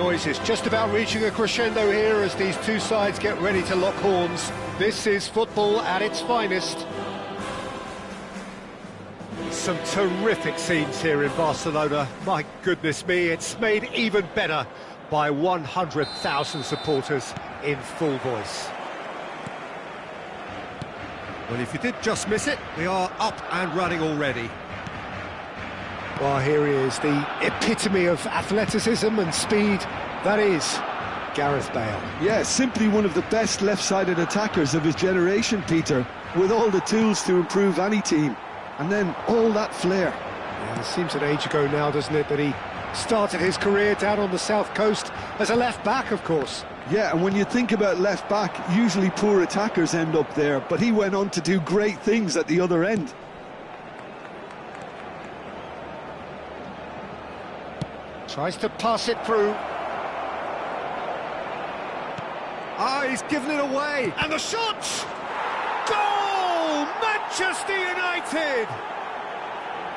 noise is just about reaching a crescendo here as these two sides get ready to lock horns. This is football at its finest. Some terrific scenes here in Barcelona. My goodness me, it's made even better by 100,000 supporters in full voice. Well, if you did just miss it, we are up and running already. Well, here he is, the epitome of athleticism and speed. That is Gareth Bale. Yeah, simply one of the best left-sided attackers of his generation, Peter, with all the tools to improve any team. And then all that flair. Yeah, it seems an age ago now, doesn't it, that he started his career down on the south coast as a left-back, of course. Yeah, and when you think about left-back, usually poor attackers end up there, but he went on to do great things at the other end. Tries to pass it through. Ah, he's given it away. And the shot! Goal! Manchester United!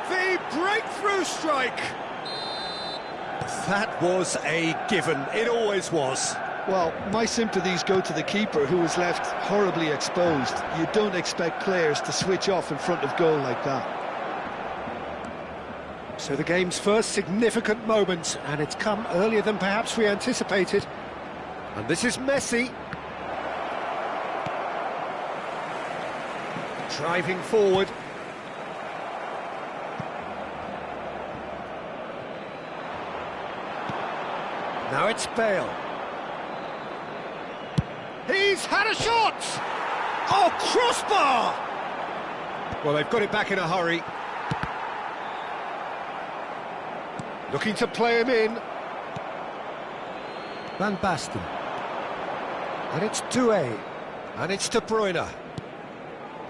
The breakthrough strike! That was a given. It always was. Well, my sympathies go to the keeper, who was left horribly exposed. You don't expect players to switch off in front of goal like that. So the game's first significant moment, and it's come earlier than perhaps we anticipated. And this is Messi. Driving forward. Now it's Bale. He's had a shot! Oh, crossbar! Well, they've got it back in a hurry. Looking to play him in. Van Basten. And it's Doué. And it's De Bruyne.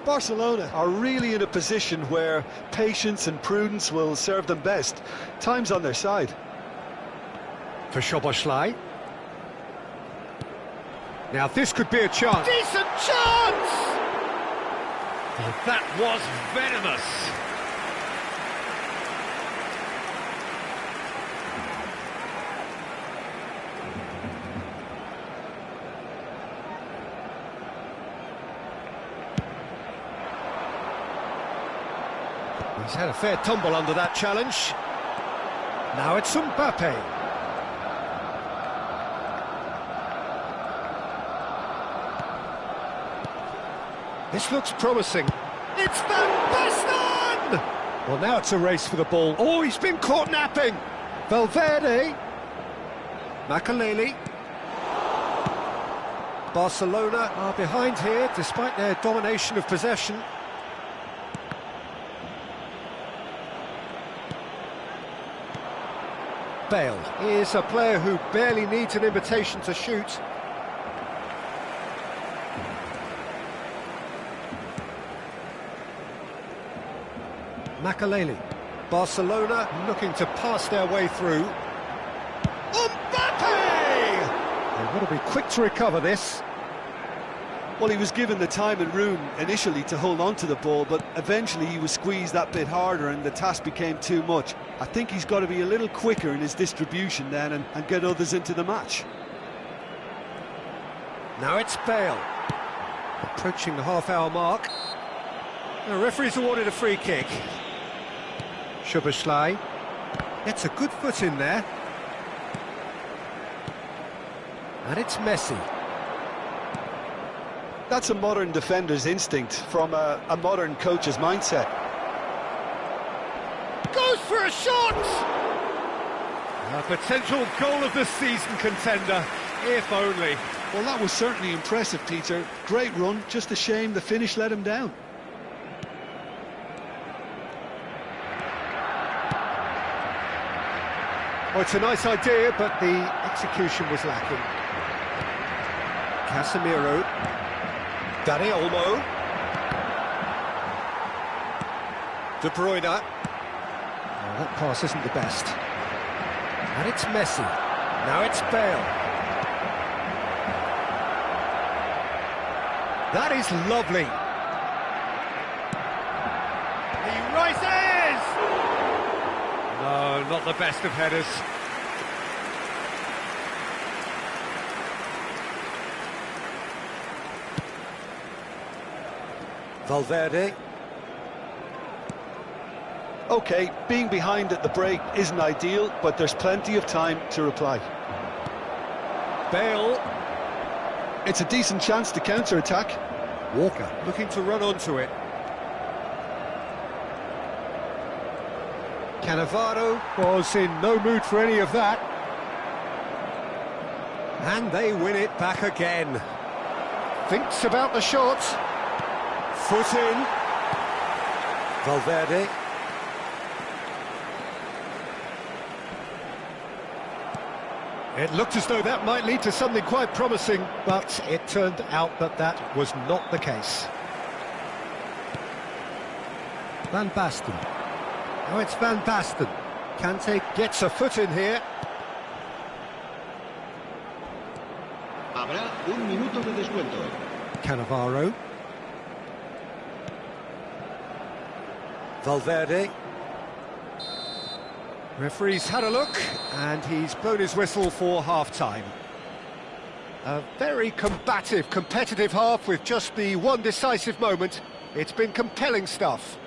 Barcelona are really in a position where patience and prudence will serve them best. Time's on their side. For Szoboszlai. Now this could be a chance. Decent chance! Well, that was venomous. He's had a fair tumble under that challenge. Now it's Mbappe. This looks promising. It's Van Basten! Well, now it's a race for the ball. Oh, he's been caught napping. Valverde. Makaleli. Barcelona are behind here, despite their domination of possession. Bale is a player who barely needs an invitation to shoot. Makaleli. Barcelona looking to pass their way through. Mbappe! They've got to be quick to recover this. Well, he was given the time and room initially to hold on to the ball, but eventually he was squeezed that bit harder and the task became too much. I think he's got to be a little quicker in his distribution then and get others into the match. Now it's Bale. Approaching the half-hour mark. The referee's awarded a free kick. Szoboszlai gets a good foot in there. And it's Messi. That's a modern defender's instinct from a modern coach's mindset. Goes for a shot! A potential goal of the season contender, if only. Well, that was certainly impressive, Peter. Great run, just a shame the finish let him down. Oh, it's a nice idea, but the execution was lacking. Casemiro. Dani Olmo. De Bruyne. Oh, that pass isn't the best. And it's Messi. Now it's Bale. That is lovely. He rises! No, not the best of headers. Valverde. OK, being behind at the break isn't ideal, but there's plenty of time to reply. Bale. It's a decent chance to counter-attack. Walker looking to run onto it. Cannavaro was in no mood for any of that. And they win it back again. Thinks about the shot. Foot in. Valverde. It looked as though that might lead to something quite promising, but it turned out that that was not the case. Van Basten. Now it's Van Basten. Kante gets a foot in here. Habrá un minuto de descuento. Cannavaro. Valverde. Referee's had a look, and he's blown his whistle for half-time. A very combative, competitive half with just the one decisive moment. It's been compelling stuff.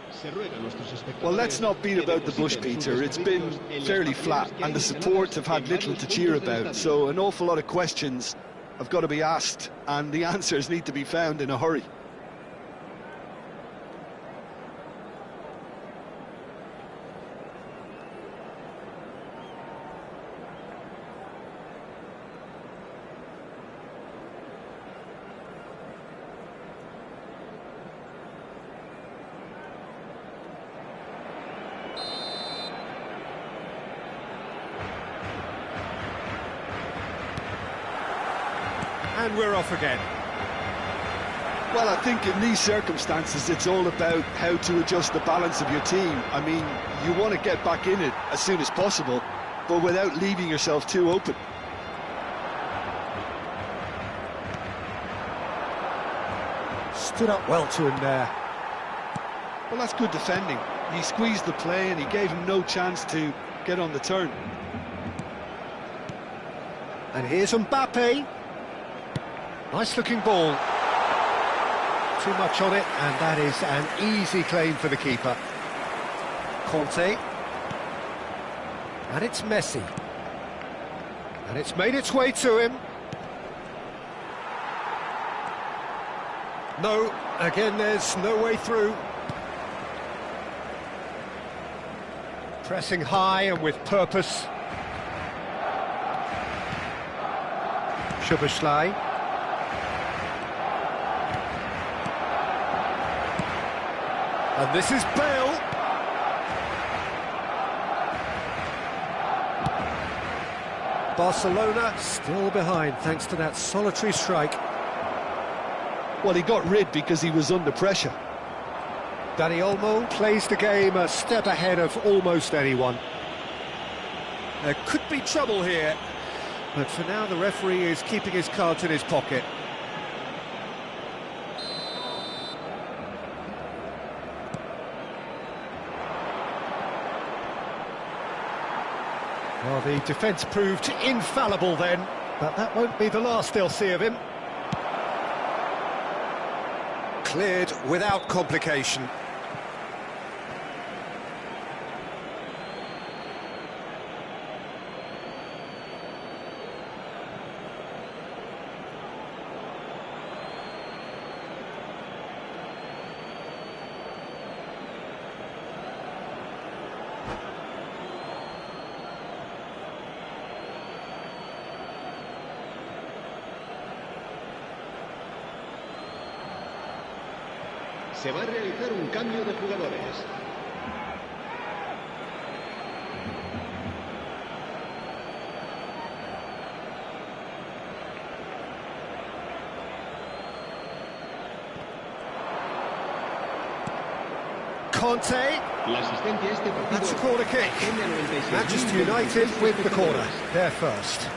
Well, let's not beat about the bush, Peter. It's been fairly flat, and the support have had little to cheer about, so an awful lot of questions have got to be asked, and the answers need to be found in a hurry. And we're off again. Well, I think in these circumstances, it's all about how to adjust the balance of your team. I mean, you want to get back in it as soon as possible, but without leaving yourself too open. Stood up well to him there. Well, that's good defending. He squeezed the play and he gave him no chance to get on the turn. And here's Mbappe. Nice looking ball. Too much on it, and that is an easy claim for the keeper. Conte. And it's Messi. And it's made its way to him. No, again there's no way through. Pressing high and with purpose. Szoboszlai. And this is Bale. Barcelona still behind thanks to that solitary strike. Well, he got rid because he was under pressure. Dani Olmo plays the game a step ahead of almost anyone. There could be trouble here, but for now the referee is keeping his cards in his pocket. Well, the defence proved infallible then, but that won't be the last they'll see of him. Cleared without complication. Se va a realizar un cambio de jugadores. Conte. La asistencia a este partido. That's a corner kick. Manchester United with the corner. They're first.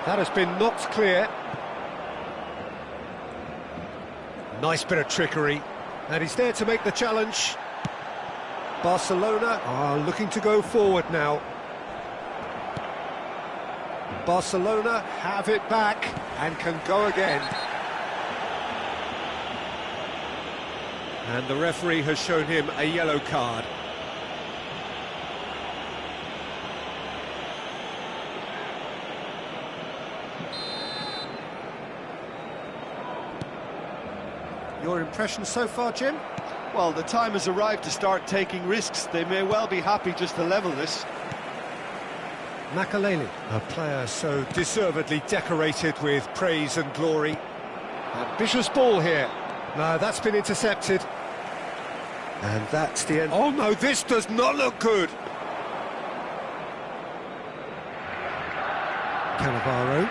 That has been knocked clear. Nice bit of trickery, and he's there to make the challenge. Barcelona are looking to go forward now. Barcelona have it back and can go again. And the referee has shown him a yellow card. Your impression so far, Jim? Well, the time has arrived to start taking risks. They may well be happy just to level this. Makaleli, a player so deservedly decorated with praise and glory. Ambitious ball here. No, that's been intercepted. And that's the end. Oh no, this does not look good. Cannavaro.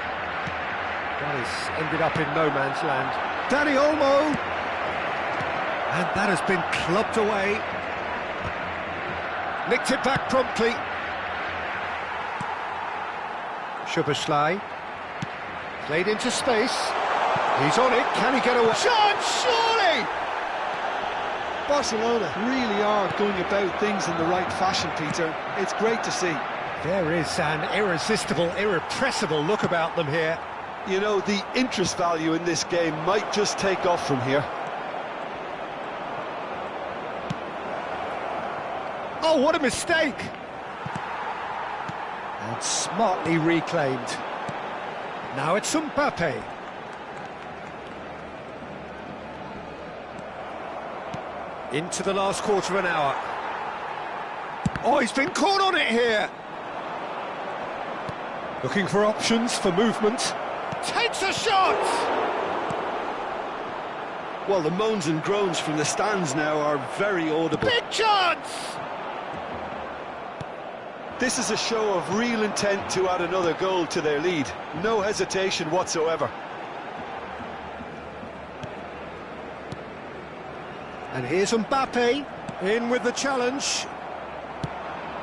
That has ended up in no man's land. Dani Olmo. And that has been clubbed away. Nicked it back promptly. Szoboszlai. Played into space. He's on it. Can he get away? Shot, surely! Barcelona really are going about things in the right fashion, Peter. It's great to see. There is an irresistible, irrepressible look about them here. You know, the interest value in this game might just take off from here. Oh, what a mistake! And smartly reclaimed. Now it's Mbappe. Into the last quarter of an hour. Oh, he's been caught on it here! Looking for options for movement. Takes a shot! Well, the moans and groans from the stands now are very audible. Big chance! This is a show of real intent to add another goal to their lead. No hesitation whatsoever. And here's Mbappe, in with the challenge.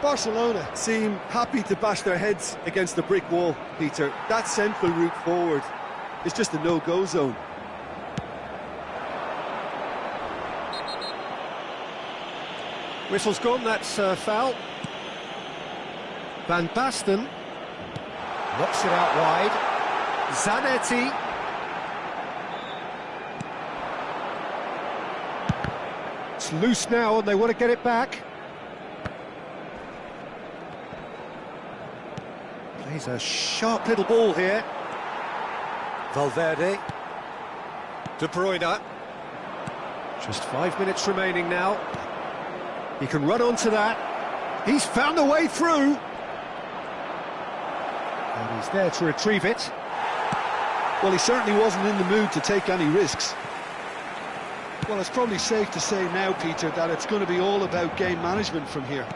Barcelona seem happy to bash their heads against the brick wall, Peter. That central route forward is just a no-go zone. Whistle's gone, that's foul. Van Basten knocks it out wide. Zanetti. It's loose now and they want to get it back. Plays a sharp little ball here. Valverde. De Bruyne. Just 5 minutes remaining now. He can run onto that. He's found a way through. And he's there to retrieve it. Well, he certainly wasn't in the mood to take any risks. Well, it's probably safe to say now, Peter, that it's going to be all about game management from here.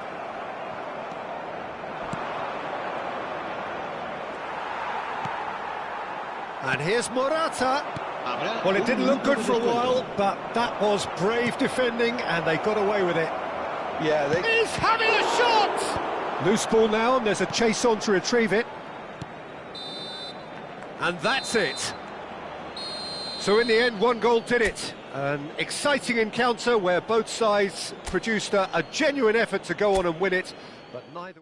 And here's Morata. Well, it didn't look good for a while, but that was brave defending, and they got away with it. Yeah, He's having a shot! Loose ball now, and there's a chase on to retrieve it. And that's it. So in the end, one goal did it. An exciting encounter where both sides produced a genuine effort to go on and win it, but neither...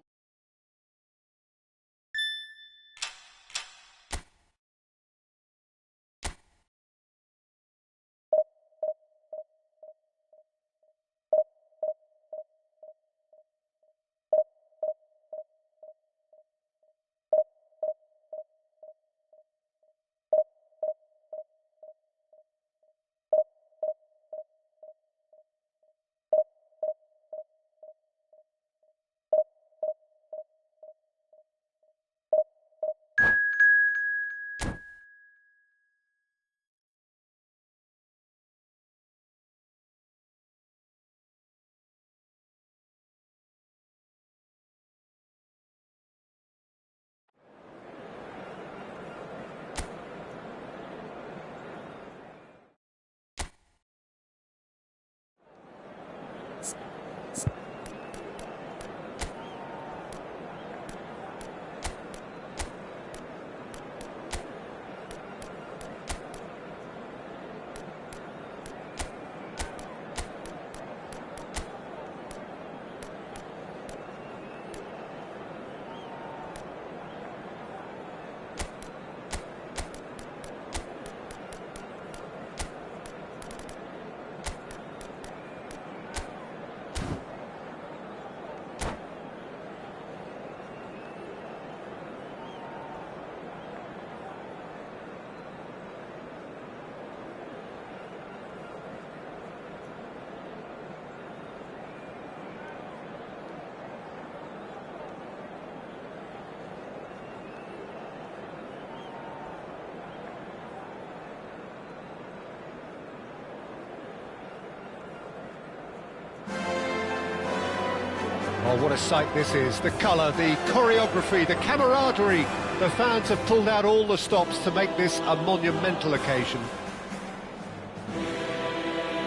Oh, what a sight this is. The colour, the choreography, the camaraderie. The fans have pulled out all the stops to make this a monumental occasion.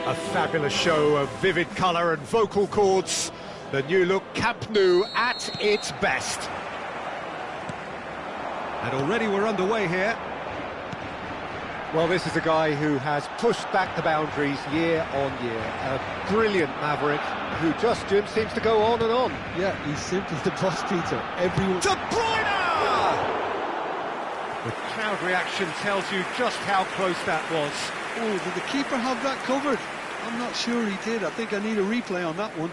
A fabulous show of vivid colour and vocal cords. The new look Camp Nou at its best. And already we're underway here. Well, this is a guy who has pushed back the boundaries year on year. A brilliant maverick who just, Jim, seems to go on and on. Yeah, he's simply the boss, Peter. Everyone... De Bruyne! The crowd reaction tells you just how close that was. Oh, did the keeper have that covered? I'm not sure he did. I think I need a replay on that one.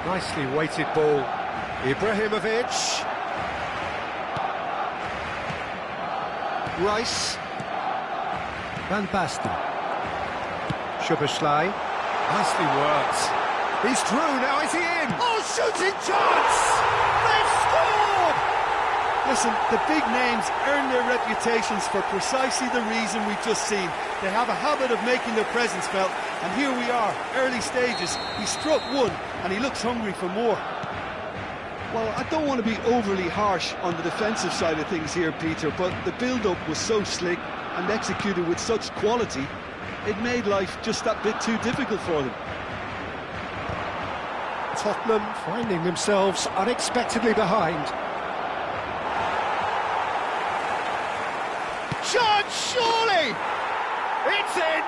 Nicely weighted ball. Ibrahimovic. Rice. Van Basten. Szoboszlai. Nicely worked. He's through, now is he in? Oh, shooting chance! They've scored! Listen, the big names earn their reputations for precisely the reason we've just seen. They have a habit of making their presence felt, and here we are, early stages. He struck one, and he looks hungry for more. Well, I don't want to be overly harsh on the defensive side of things here, Peter, but the build-up was so slick and executed with such quality, it made life just that bit too difficult for them. Tottenham finding themselves unexpectedly behind. Chance, surely! It's in!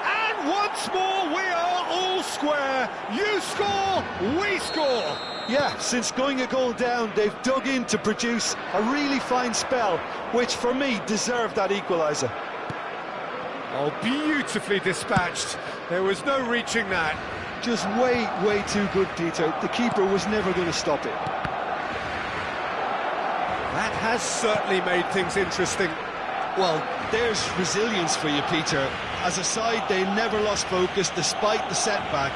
And once more we are all square. You score, we score! Yeah, since going a goal down, they've dug in to produce a really fine spell, which for me deserved that equaliser. Oh, beautifully dispatched. There was no reaching that. Just way too good, Peter. The keeper was never going to stop it. That has certainly made things interesting. Well, there's resilience for you, Peter. As a side, they never lost focus despite the setback,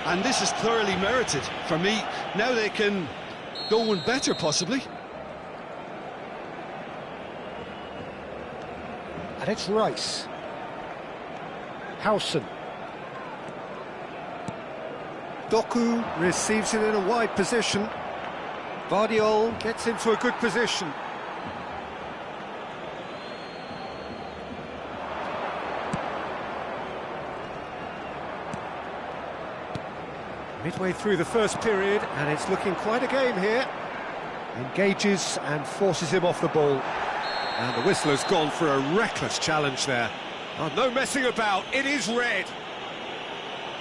and this is thoroughly merited. For me, now they can go one better, possibly. And it's Rice. Howson. Doku receives it in a wide position. Vardiol gets into a good position. Midway through the first period, and it's looking quite a game here. Engages and forces him off the ball. And the whistler's gone for a reckless challenge there. Oh, no messing about, it is red.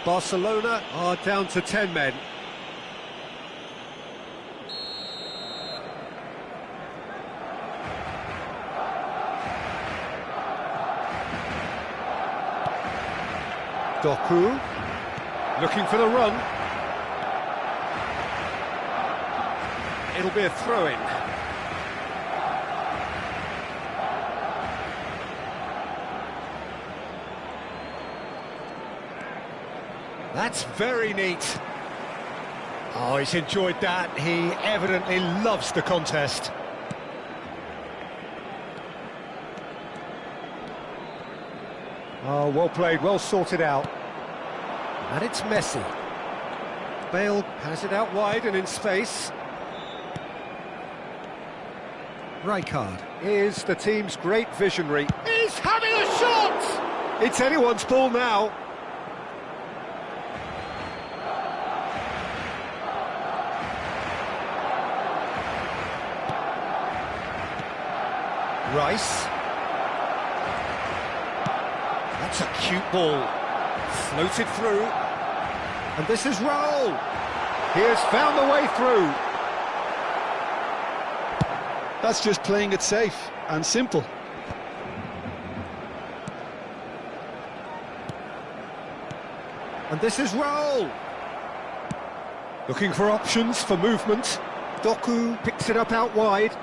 Barcelona are down to 10 men. Doku, looking for the run. It'll be a throw-in. That's very neat. Oh, he's enjoyed that. He evidently loves the contest. Oh, well played, well sorted out. And it's Messi. Bale has it out wide and in space. Rijkaard is the team's great visionary. He's having a shot! It's anyone's ball now. Rice. That's a cute ball. Floated through. And this is Raul. He has found the way through. That's just playing it safe and simple. And this is Raul. Looking for options for movement. Doku picks it up out wide.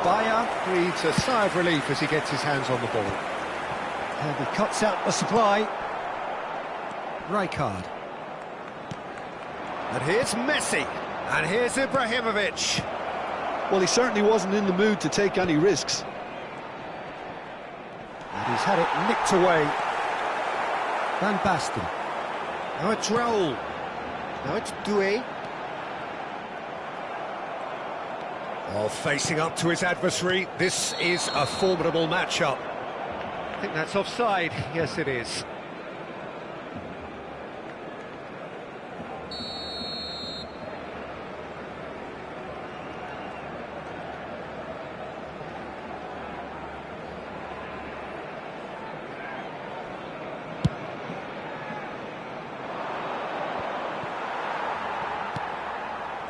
Bayer breathes a sigh of relief as he gets his hands on the ball. And he cuts out the supply. Rijkaard. And here's Messi. And here's Ibrahimovic. Well, he certainly wasn't in the mood to take any risks. And he's had it nicked away. Van Basten. Now it's Raul. Now it's Doué. Oh, facing up to his adversary. This is a formidable matchup. I think that's offside. Yes, it is.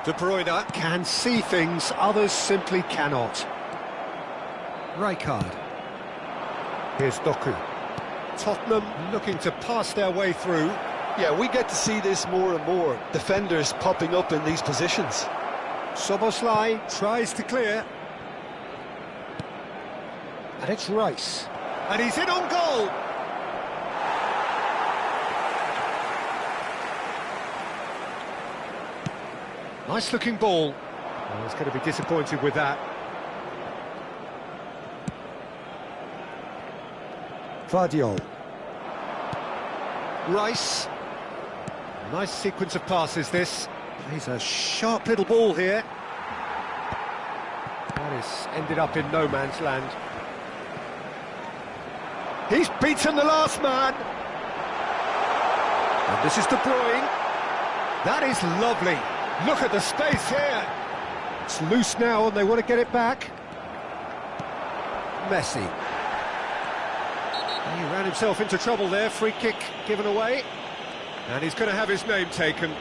De Bruyne can see things others simply cannot. Rijkaard. Here's Doku. Tottenham looking to pass their way through. Yeah, we get to see this more and more. Defenders popping up in these positions. Szoboszlai tries to clear. And it's Rice. And he's in on goal! Nice-looking ball. Oh, he's going to be disappointed with that. Vardiol. Rice. Nice sequence of passes, this. He's a sharp little ball here. That is ended up in no man's land. He's beaten the last man. And this is De Bruyne. That is lovely. Look at the space here. It's loose now and they want to get it back. Messi. He ran himself into trouble there. Free kick given away. And he's going to have his name taken.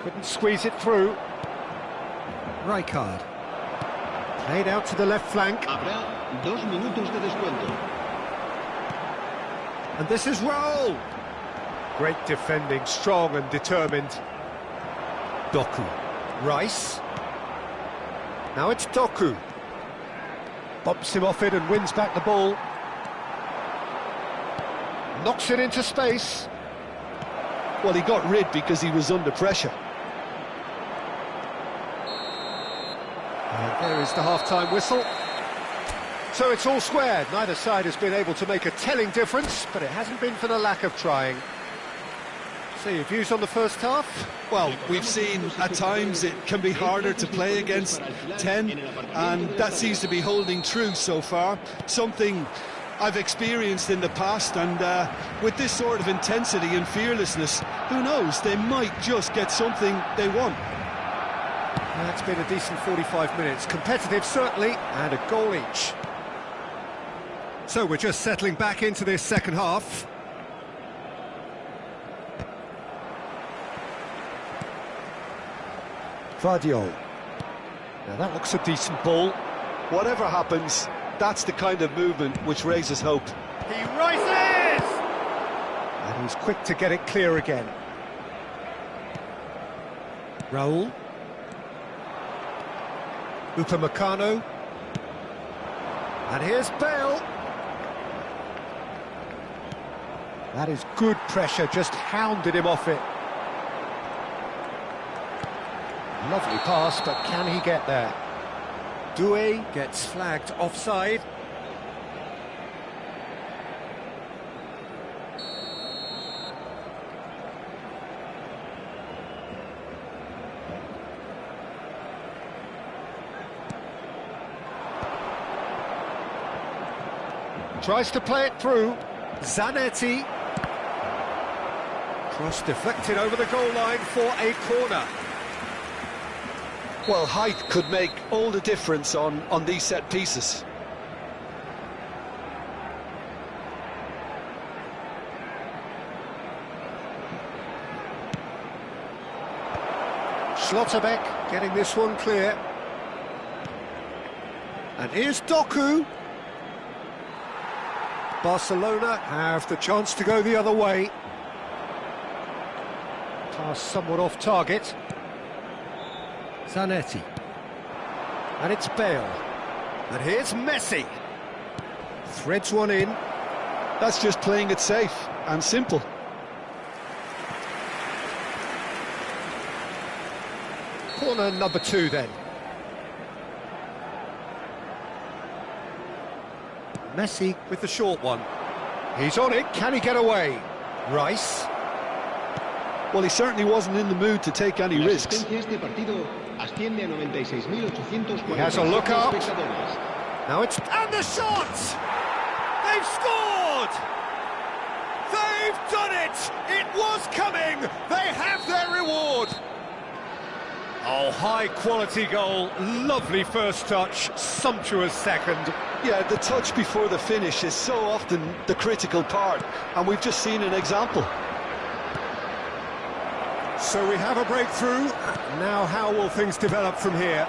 Couldn't squeeze it through. Rijkaard. Played out to the left flank. Habrá 2 minutos de descuento. And this is Raul. Great defending, strong and determined. Doku. Rice. Now it's Doku. Bumps him off it and wins back the ball. Knocks it into space. Well, he got rid because he was under pressure. And there is the half-time whistle. So it's all squared. Neither side has been able to make a telling difference, but it hasn't been for the lack of trying. So your views on the first half? Well, we've seen at times it can be harder to play against 10, and that seems to be holding true so far. Something I've experienced in the past, and with this sort of intensity and fearlessness, who knows, they might just get something they want. That's been a decent 45 minutes. Competitive, certainly, and a goal each. So we're just settling back into this second half. Vardiol. Now that looks a decent ball. Whatever happens, that's the kind of movement which raises hope. He rises! And he's quick to get it clear again. Raul. Upamecano. And here's Bale. That is good pressure, just hounded him off it. Lovely pass, but can he get there? Doué gets flagged offside. Tries to play it through. Zanetti. Cross deflected over the goal line for a corner. Well, height could make all the difference on these set pieces. Schlotterbeck getting this one clear. And here's Doku. Barcelona have the chance to go the other way. Pass somewhat off target. Zanetti. And it's Bale. And here's Messi. Threads one in. That's just playing it safe and simple. Corner number 2 then. Messi with the short one. He's on it, can he get away? Rice. Well, he certainly wasn't in the mood to take any risks. He has a look up. Now it's... and the shot! They've scored! They've done it! It was coming! They have their reward! Oh, high-quality goal, lovely first touch, sumptuous second. Yeah, the touch before the finish is so often the critical part, and we've just seen an example. So we have a breakthrough. Now how will things develop from here?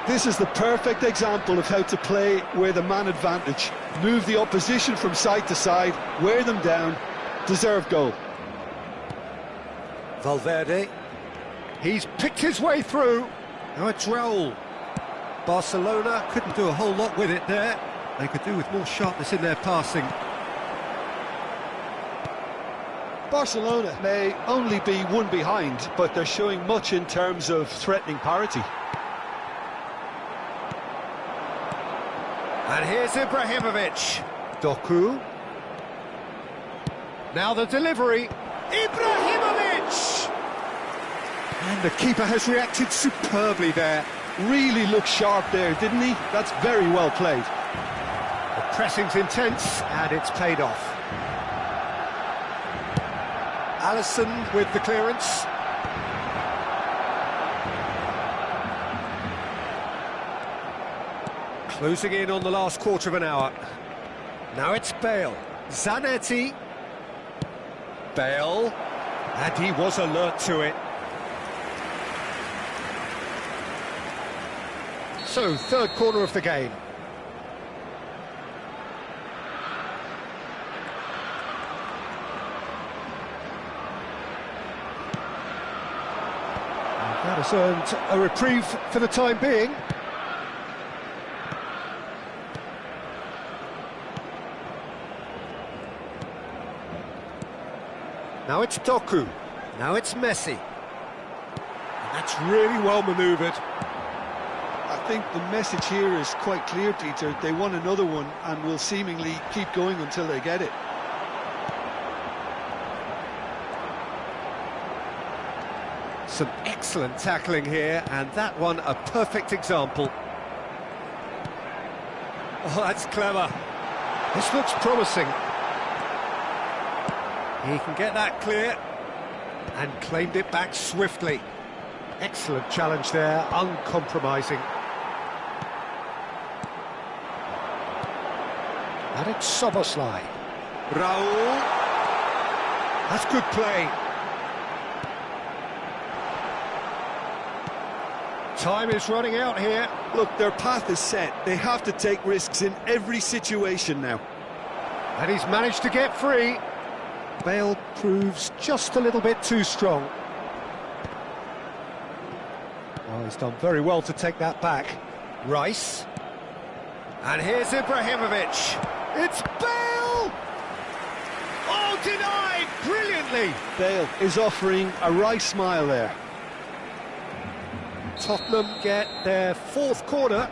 This is the perfect example of how to play with a man advantage. Move the opposition from side to side, wear them down, deserve goal. Valverde. He's picked his way through. Now it's Raul. Barcelona couldn't do a whole lot with it there. They could do with more sharpness in their passing. Barcelona may only be one behind, but they're showing much in terms of threatening parity. And here's Ibrahimovic. Doku. Now the delivery. Ibrahimovic! And the keeper has reacted superbly there. Really looked sharp there, didn't he? That's very well played. The pressing's intense, and it's paid off. Alisson with the clearance. Closing in on the last quarter of an hour. Now it's Bale. Zanetti. Bale. And he was alert to it. So, third corner of the game. That has earned a reprieve for the time being. Now it's Doku. Now it's Messi. And that's really well manoeuvred. I think the message here is quite clear, Peter. They want another one and will seemingly keep going until they get it. Some excellent tackling here, and that one a perfect example. Oh, that's clever. This looks promising. He can get that clear and claimed it back swiftly. Excellent challenge there, uncompromising. And it's Soboslai. Raul. That's good play. Time is running out here. Look, their path is set. They have to take risks in every situation now. And he's managed to get free. Bale proves just a little bit too strong. Oh, he's done very well to take that back. Rice. And here's Ibrahimovic. It's Bale! Oh, denied brilliantly! Bale is offering a Rice smile there. Tottenham get their fourth corner.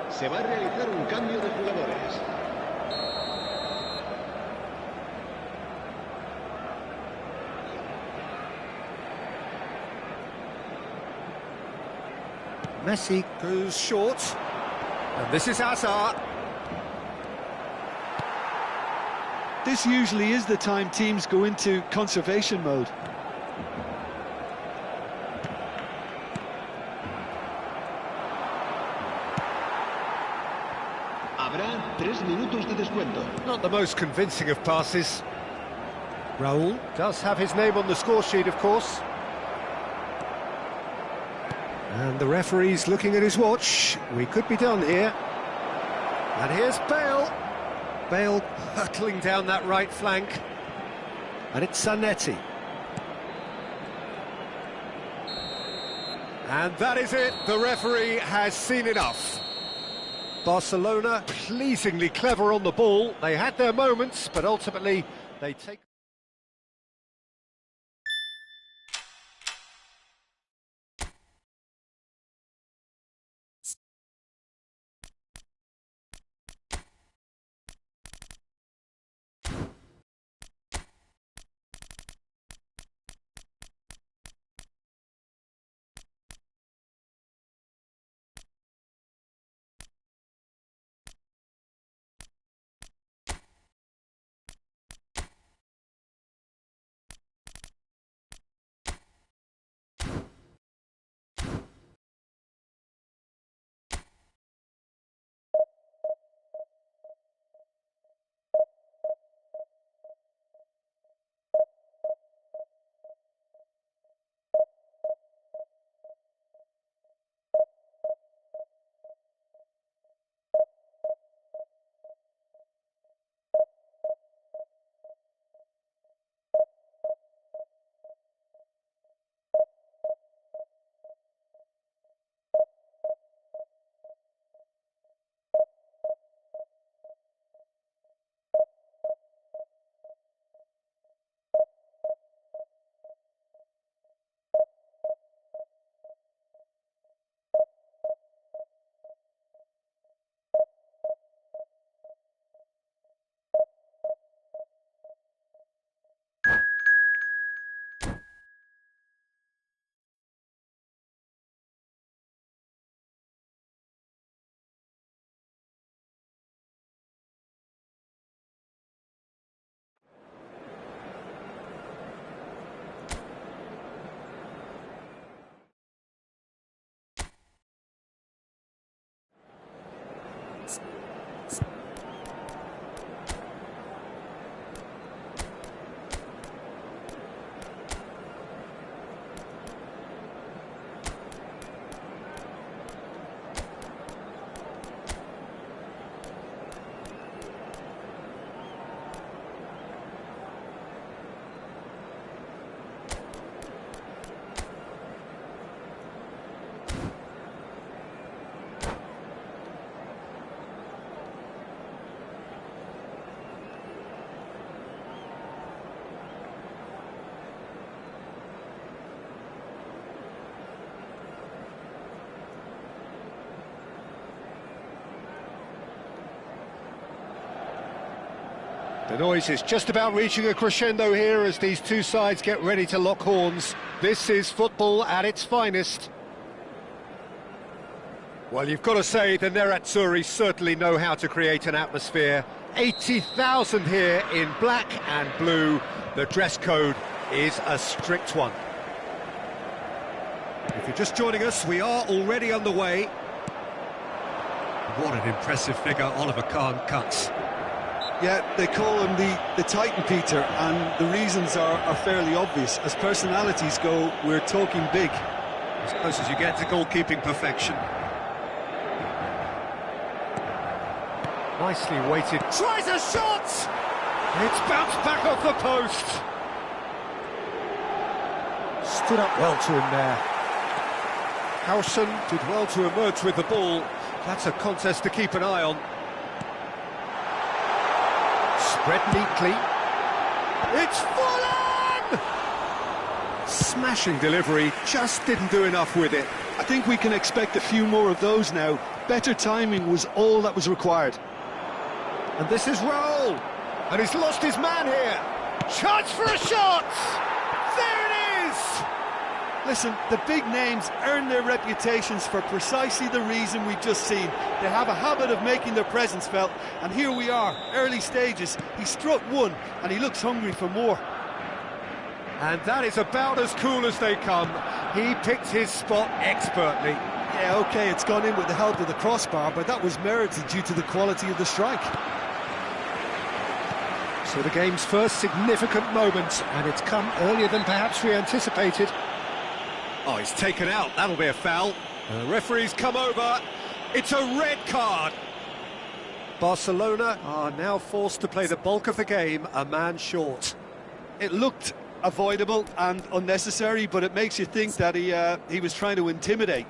Se va a realizar un cambio de jugadores. Messi goes short. And this is Hazard. This usually is the time teams go into conservation mode. Habrá 3 minutos de descuento. Not the most convincing of passes. Raul does have his name on the score sheet, of course. And the referee's looking at his watch. We could be done here. And here's Bale. Bale hurtling down that right flank. And it's Zanetti. And that is it. The referee has seen enough. Barcelona pleasingly clever on the ball. They had their moments, but ultimately they take... The noise is just about reaching a crescendo here as these two sides get ready to lock horns. This is football at its finest. Well, you've got to say the Nerazzurri certainly know how to create an atmosphere. 80,000 here in black and blue. The dress code is a strict one. If you're just joining us, we are already underway. What an impressive figure Oliver Kahn cuts. Yeah, they call him the Titan, Peter, and the reasons are fairly obvious. As personalities go, we're talking big. As close as you get to goalkeeping perfection. Nicely weighted. Tries a shot! It's bounced back off the post. Stood up well to him there. Howson did well to emerge with the ball. That's a contest to keep an eye on. Spread neatly. It's fallen! Smashing delivery, just didn't do enough with it. I think we can expect a few more of those now. Better timing was all that was required. And this is Raul. And he's lost his man here. Chance for a shot! There it is! Listen, the big names earn their reputations for precisely the reason we've just seen. They have a habit of making their presence felt, and here we are, early stages. He struck one, and he looks hungry for more. And that is about as cool as they come. He picked his spot expertly. Yeah, OK, it's gone in with the help of the crossbar, but that was merited due to the quality of the strike. So the game's first significant moment, and it's come earlier than perhaps we anticipated. Oh, he's taken out. That'll be a foul. The referee's come over. It's a red card. Barcelona are now forced to play the bulk of the game a man short. It looked avoidable and unnecessary, but it makes you think that he was trying to intimidate.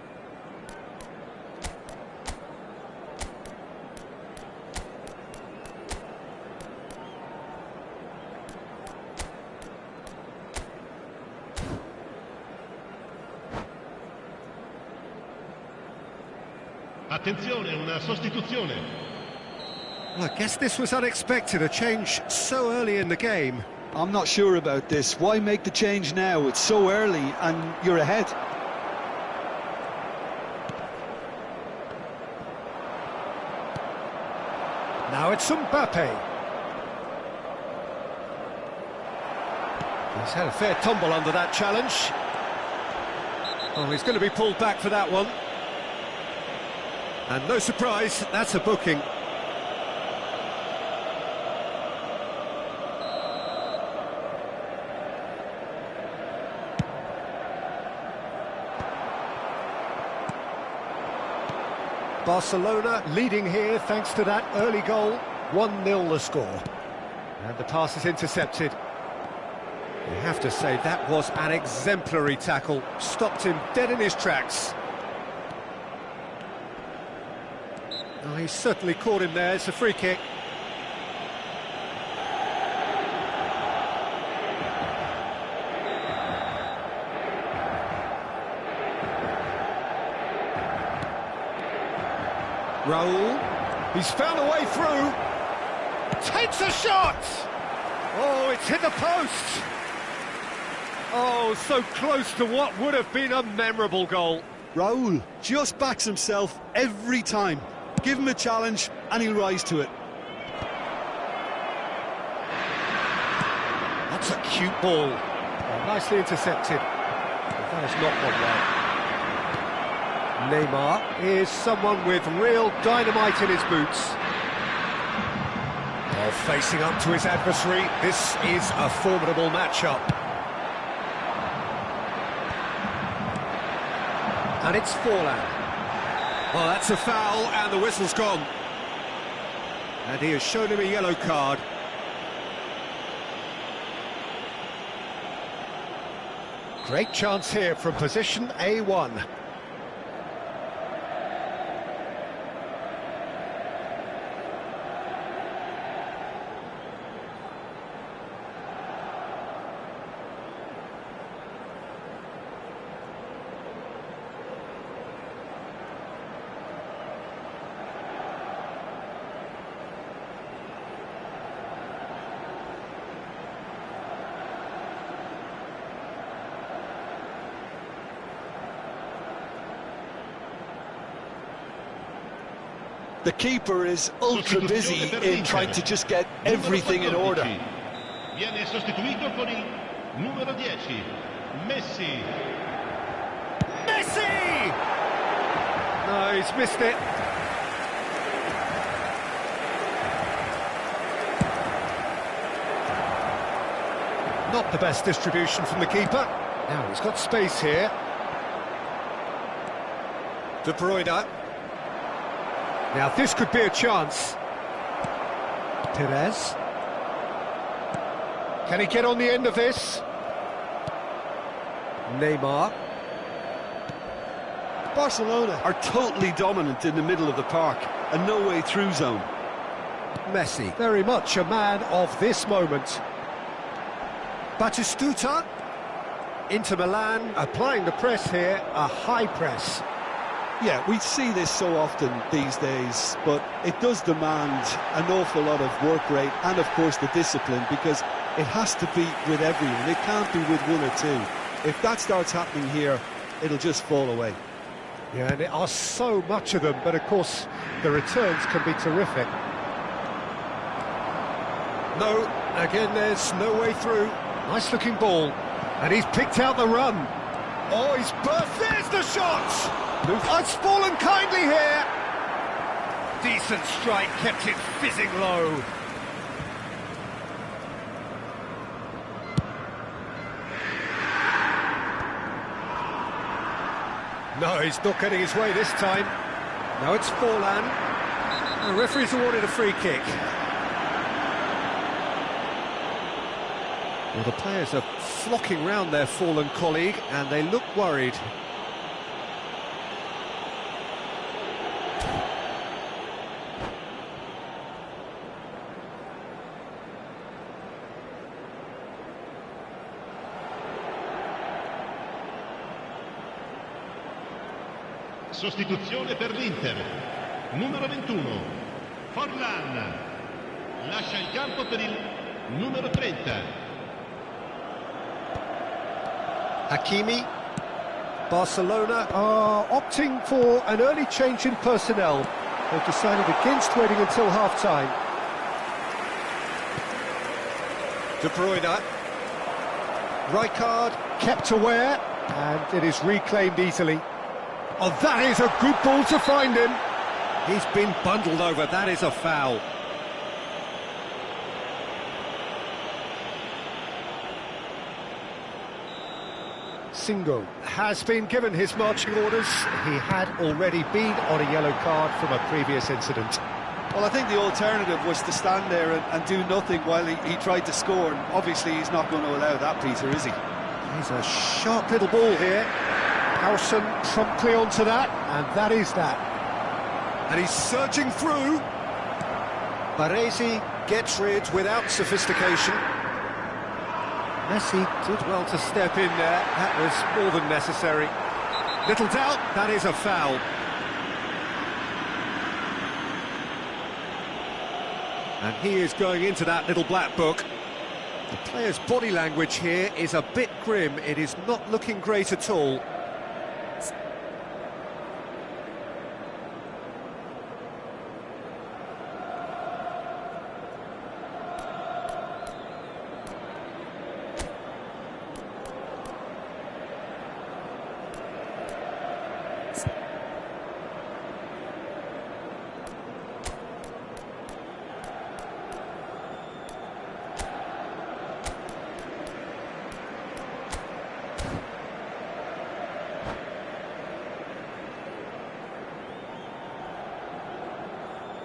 Attenzione, una sostituzione. Well, I guess this was unexpected, a change so early in the game. I'm not sure about this. Why make the change now? It's so early and you're ahead. Now it's Mbappe. He's had a fair tumble under that challenge. Oh, he's going to be pulled back for that one. And no surprise, that's a booking. Barcelona leading here thanks to that early goal. 1-0 the score. And the pass is intercepted. You have to say that was an exemplary tackle. Stopped him dead in his tracks. Oh, he certainly caught him there. It's a free kick. Raul, he's found a way through, takes a shot! Oh, it's hit the post! Oh, so close to what would have been a memorable goal. Raul just backs himself every time. Give him a challenge and he'll rise to it. That's a cute ball. Oh, nicely intercepted. But that has not gone well. Neymar is someone with real dynamite in his boots. Oh, facing up to his adversary, this is a formidable matchup. And it's Forlan. Well, that's a foul, and the whistle's gone. And he has shown him a yellow card. Great chance here from position A1. The keeper is ultra busy in trying to just get everything in order. Viene sostituito con il numero 10, Messi. Messi! No, he's missed it. Not the best distribution from the keeper. Now he's got space here. De Bruyne. Now this could be a chance. Perez. Can he get on the end of this? Neymar. Barcelona are totally dominant in the middle of the park, a no-way through zone. Messi, very much a man of this moment. Batistuta. Inter Milan applying the press here, a high press. Yeah, we see this so often these days, but it does demand an awful lot of work rate and, of course, the discipline, because it has to be with everyone. It can't be with one or two. If that starts happening here, it'll just fall away. Yeah, and there are so much of them, but, of course, the returns can be terrific. No, again, there's no way through. Nice-looking ball, and he's picked out the run. Oh, he's burst, there's the shot! It's fallen kindly here. Decent strike, kept it fizzing low. No, he's not getting his way this time. Now it's Forlan. The referee's awarded a free kick. Well, the players are flocking round their fallen colleague, and they look worried. Sostituzione per l'Inter. Numero 21, Forlan. Lascia il campo per il numero 30. Hakimi. Barcelona are opting for an early change in personnel. They've decided against waiting until half-time. De Bruyne. Rijkaard kept aware, and it is reclaimed easily. Oh, that is a good ball to find him. He's been bundled over, that is a foul. Singo has been given his marching orders. He had already been on a yellow card from a previous incident. Well, I think the alternative was to stand there and do nothing while he tried to score, and obviously he's not going to allow that, Peter, is he? He's a sharp little ball here. Howson promptly onto that, and that is that. And he's surging through. Baresi gets rid without sophistication. Messi did well to step in there. That was more than necessary. Little doubt, that is a foul. And he is going into that little black book. The player's body language here is a bit grim. It is not looking great at all.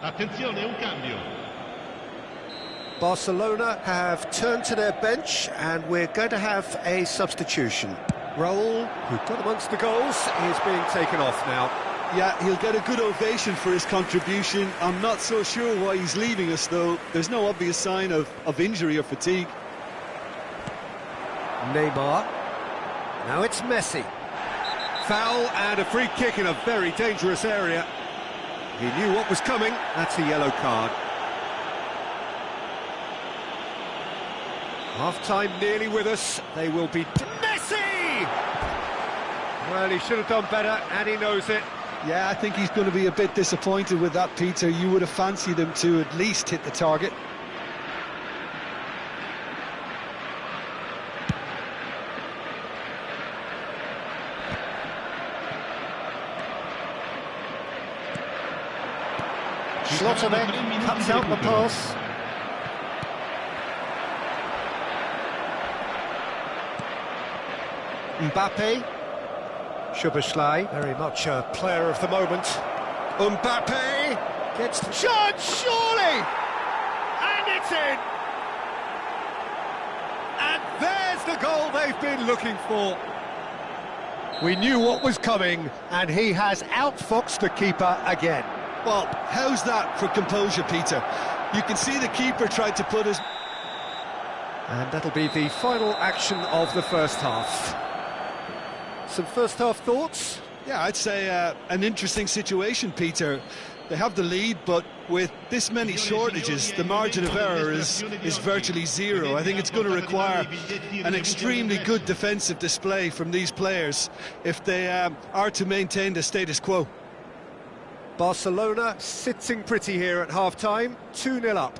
Attenzione, un cambio. Barcelona have turned to their bench, and we're going to have a substitution. Raul, who got amongst the goals, is being taken off now. Yeah, he'll get a good ovation for his contribution. I'm not so sure why he's leaving us, though. There's no obvious sign of injury or fatigue. Neymar. Now it's Messi. Foul and a free kick in a very dangerous area. He knew what was coming. That's a yellow card. Half-time nearly with us. They will be... Messi! Well, he should have done better, and he knows it. Yeah, I think he's going to be a bit disappointed with that, Peter. You would have fancied him to at least hit the target. Schlotterbeck cuts out the pass. Mbappe. Szoboszlai, very much a player of the moment. Mbappe gets the chance, surely! And it's in! And there's the goal they've been looking for. We knew what was coming, and he has outfoxed the keeper again. Well, how's that for composure, Peter? You can see the keeper tried to put his... And that'll be the final action of the first half. Some first half thoughts? Yeah, I'd say an interesting situation, Peter. They have the lead, but with this many shortages, the margin of error is virtually zero. I think it's going to require an extremely good defensive display from these players if they are to maintain the status quo. Barcelona sitting pretty here at half-time, 2-0 up.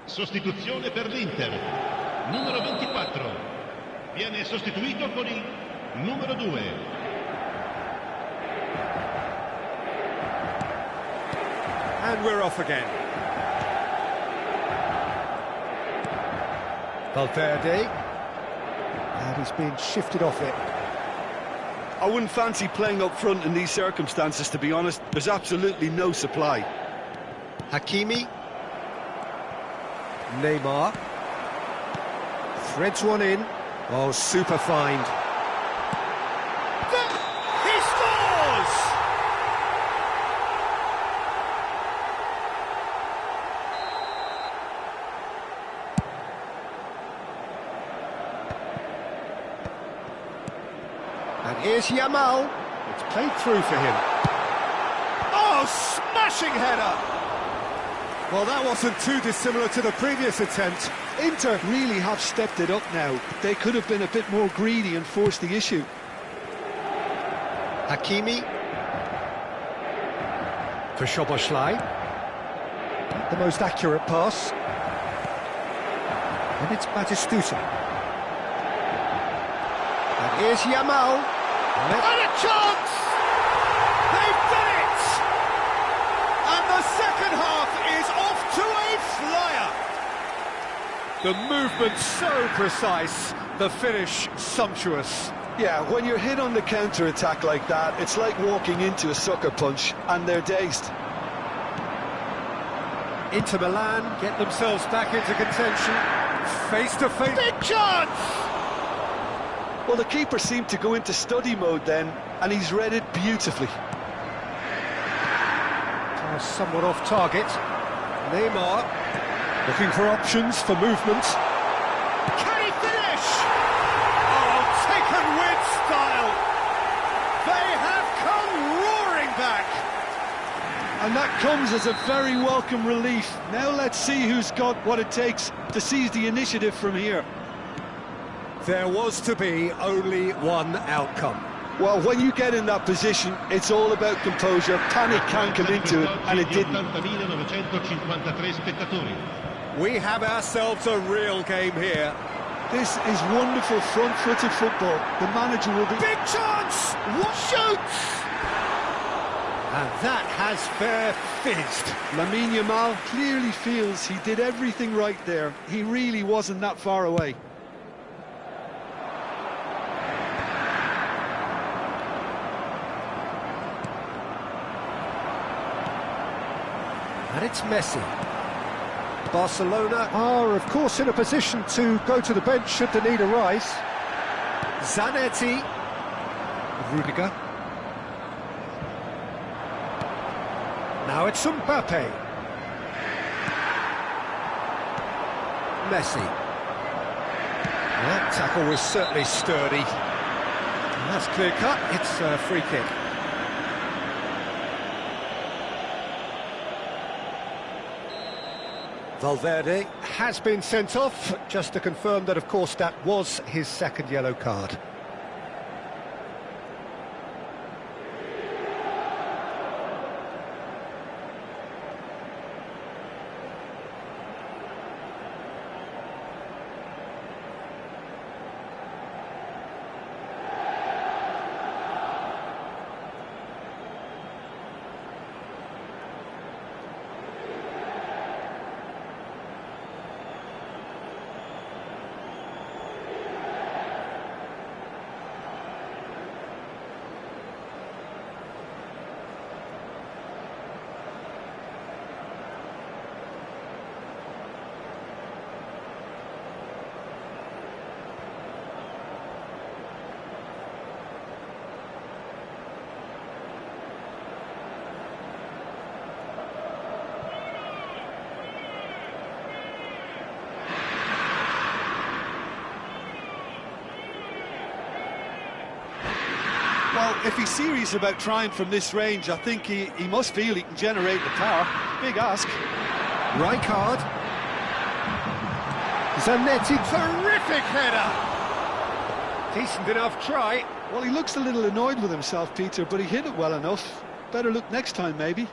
Sostituzione per l'Inter. Numero 24. Viene sostituito con il numero 2. And we're off again. Valverde. And he's been shifted off it. I wouldn't fancy playing up front in these circumstances, to be honest. There's absolutely no supply. Hakimi. Neymar. Threads one in. Oh, super find. He scores! And here's Yamal. It's played through for him. Oh, smashing header! Well, that wasn't too dissimilar to the previous attempt. Inter really have stepped it up now. They could have been a bit more greedy and forced the issue. Hakimi. For Szoboszlai. The most accurate pass. And it's Batistuta. And here's Yamal. And a chance! They've done it! And the second half is off to a flyer. The movement so precise, the finish sumptuous. Yeah, when you're hit on the counter-attack like that, it's like walking into a sucker punch, and they're dazed. Inter Milan Get themselves back into contention. Face to face. Big chance! Well, the keeper seemed to go into study mode then, and he's read it beautifully. somewhat off target. Neymar looking for options for movement. Can he finish? Oh, taken with style. They have come roaring back. And that comes as a very welcome relief. Now let's see who's got what it takes to seize the initiative from here. There was to be only one outcome. Well, when you get in that position, it's all about composure. Panic can come into it, and it didn't. We have ourselves a real game here. This is wonderful front-footed football. The manager will be... Big chance! What shoots? And that has fair fizzed. Lamine Yamal clearly feels he did everything right there. He really wasn't that far away. And it's Messi. Barcelona are, of course, in a position to go to the bench should the need arise. Zanetti. Rudiger. Now it's Mbappe. Messi. That tackle was certainly sturdy. And that's clear cut. It's a free kick. Valverde has been sent off, just to confirm that, of course, that was his second yellow card. Well, if he's serious about trying from this range, I think he must feel he can generate the power. Big ask. Rijkaard. Zanetti. Terrific header. Decent enough try. Well, he looks a little annoyed with himself, Peter, but he hit it well enough. Better look next time, maybe.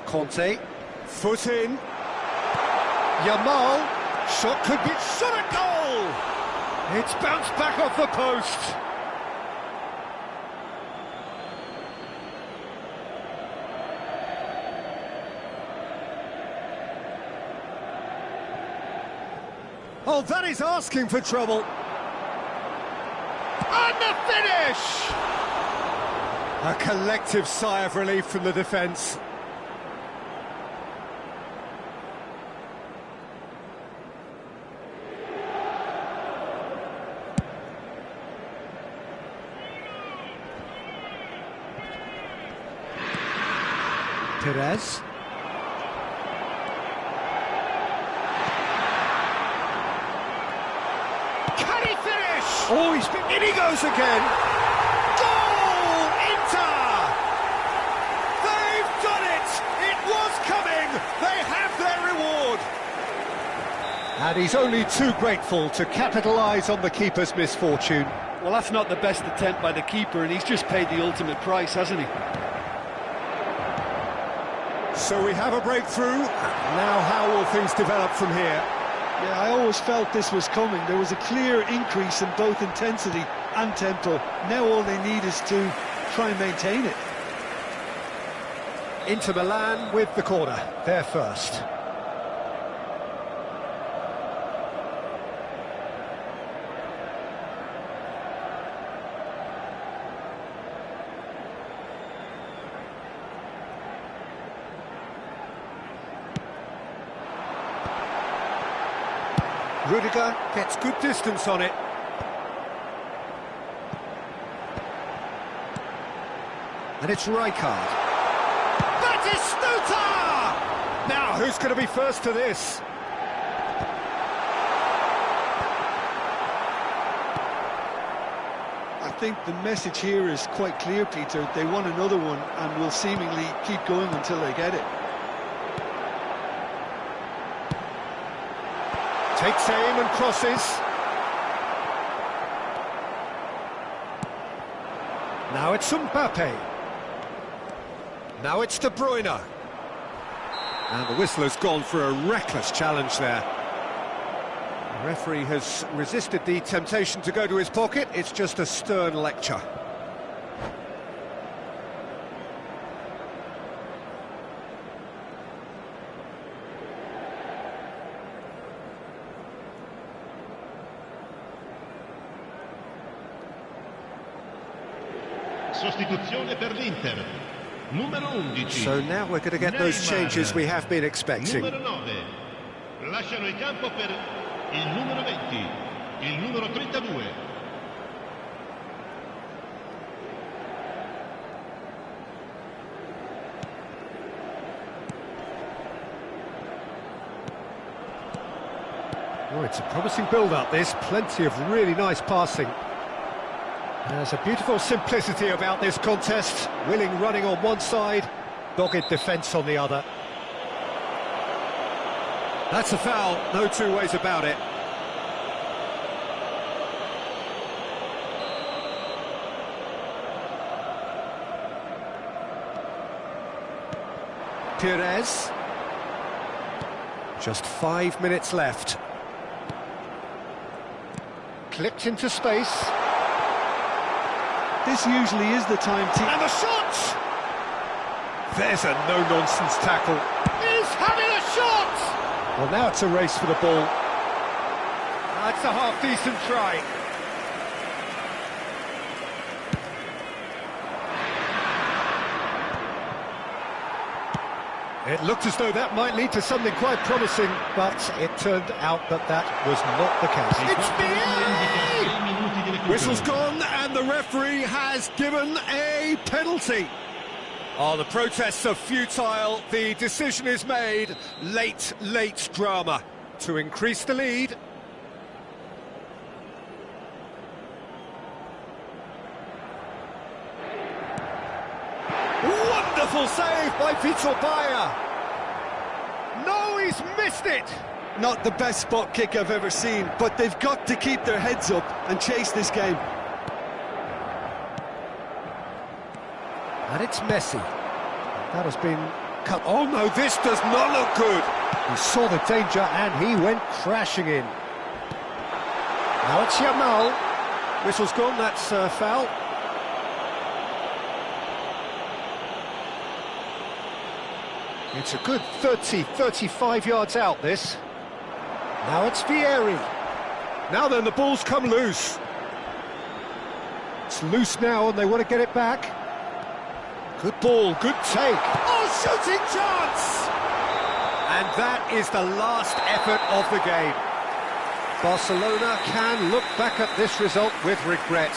Conte, foot in. Yamal, shot could be shot at goal! It's bounced back off the post. Oh, that is asking for trouble. And the finish! A collective sigh of relief from the defence. Perez. Can he finish? Oh, in he goes again. Goal! Inter! They've done it! It was coming! They have their reward! And he's only too grateful to capitalise on the keeper's misfortune. Well, that's not the best attempt by the keeper, and he's just paid the ultimate price, hasn't he? So we have a breakthrough. Now how will things develop from here? Yeah, I always felt this was coming. There was a clear increase in both intensity and tempo. Now all they need is to try and maintain it. Inter Milan with the corner. They're first. Rudiger gets good distance on it. And it's Rijkaard. Batistuta! Now, who's going to be first to this? I think the message here is quite clear, Peter. They want another one and will seemingly keep going until they get it. Takes aim and crosses. Now it's Mbappe. Now it's De Bruyne. And the whistle has gone for a reckless challenge there. The referee has resisted the temptation to go to his pocket. It's just a stern lecture. Sostituzione per l'Inter. Numero 11. So now we're going to get those changes we have been expecting. Numero 9. Lasciano il campo per il numero 20, il numero 32. Oh, it's a promising build-up, this. Plenty of really nice passing. There's a beautiful simplicity about this contest. Willing running on one side, dogged defence on the other. That's a foul, no two ways about it. Perez. Just 5 minutes left. Clipped into space. This usually is the time to... And the shot! There's a no-nonsense tackle. He's having a shot! Well, now it's a race for the ball. That's a half-decent try. It looked as though that might lead to something quite promising, but it turned out that that was not the case. It's the whistle's gone, and the referee has given a penalty. Oh, the protests are futile. The decision is made. Late drama to increase the lead. Wonderful save by Vitor Bayer. No, he's missed it. Not the best spot kick I've ever seen, but they've got to keep their heads up and chase this game. And it's Messi. That has been come. Oh no, this does not look good. He saw the danger and he went crashing in. Now it's Yamal. Whistle's gone, that's foul. It's a good 35 yards out, this. Now it's Vieri. Now then, the ball's come loose. It's loose now and they want to get it back. Good ball, good take. Oh, shooting chance! And that is the last effort of the game. Barcelona can look back at this result with regret.